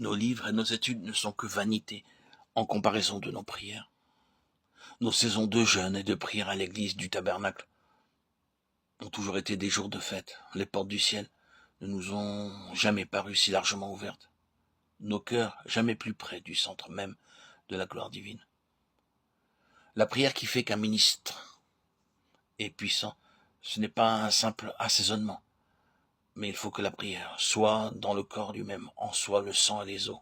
Nos livres et nos études ne sont que vanité en comparaison de nos prières. Nos saisons de jeûne et de prière à l'église du tabernacle ont toujours été des jours de fête. Les portes du ciel ne nous ont jamais paru si largement ouvertes. Nos cœurs jamais plus près du centre même de la gloire divine. La prière qui fait qu'un ministre est puissant, ce n'est pas un simple assaisonnement, mais il faut que la prière soit dans le corps lui-même, en soi le sang et les os.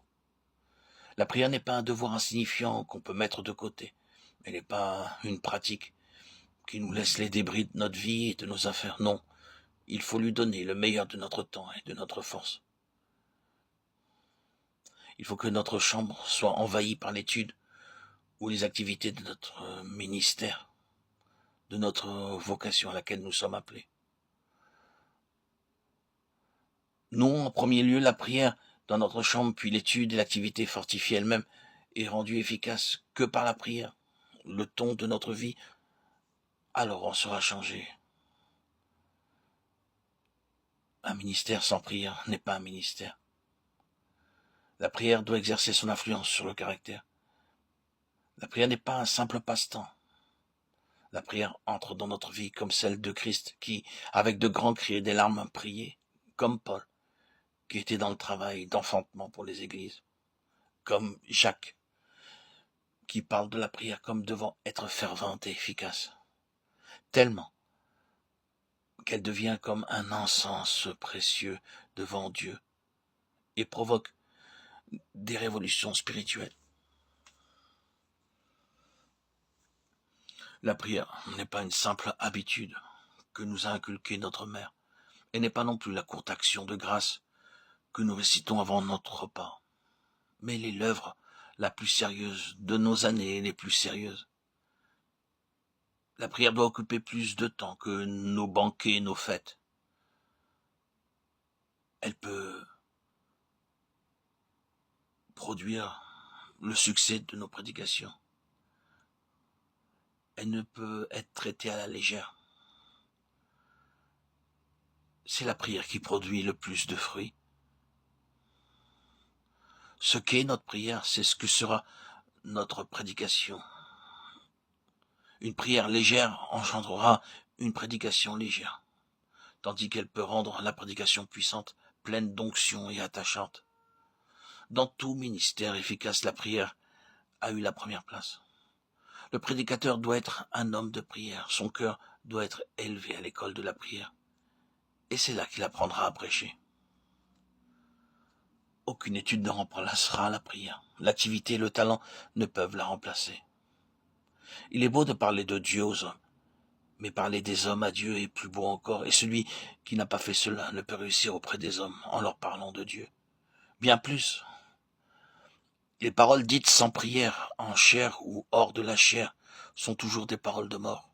La prière n'est pas un devoir insignifiant qu'on peut mettre de côté. Elle n'est pas une pratique qui nous laisse les débris de notre vie et de nos affaires. Non, il faut lui donner le meilleur de notre temps et de notre force. Il faut que notre chambre soit envahie par l'étude ou les activités de notre ministère, de notre vocation à laquelle nous sommes appelés. Non, en premier lieu, la prière dans notre chambre, puis l'étude et l'activité fortifiée elle-même est rendue efficace que par la prière. Le ton de notre vie, alors on sera changé. Un ministère sans prière n'est pas un ministère. La prière doit exercer son influence sur le caractère. La prière n'est pas un simple passe-temps. La prière entre dans notre vie comme celle de Christ qui, avec de grands cris et des larmes, priait, comme Paul, qui était dans le travail d'enfantement pour les églises, comme Jacques, qui parle de la prière comme devant être fervente et efficace, tellement qu'elle devient comme un encens précieux devant Dieu et provoque des révolutions spirituelles. La prière n'est pas une simple habitude que nous a inculquée notre mère, et n'est pas non plus la courte action de grâce que nous récitons avant notre repas, mais elle est l'œuvre la plus sérieuse de nos années les plus sérieuses. La prière doit occuper plus de temps que nos banquets et nos fêtes. Elle peut produire le succès de nos prédications. Elle ne peut être traitée à la légère. C'est la prière qui produit le plus de fruits. Ce qu'est notre prière, c'est ce que sera notre prédication. Une prière légère engendrera une prédication légère, tandis qu'elle peut rendre la prédication puissante, pleine d'onction et attachante. Dans tout ministère efficace, la prière a eu la première place. Le prédicateur doit être un homme de prière, son cœur doit être élevé à l'école de la prière, et c'est là qu'il apprendra à prêcher. Aucune étude ne remplacera la prière. L'activité et le talent ne peuvent la remplacer. Il est beau de parler de Dieu aux hommes, mais parler des hommes à Dieu est plus beau encore, et celui qui n'a pas fait cela ne peut réussir auprès des hommes en leur parlant de Dieu. Bien plus, les paroles dites sans prière, en chair ou hors de la chair, sont toujours des paroles de mort.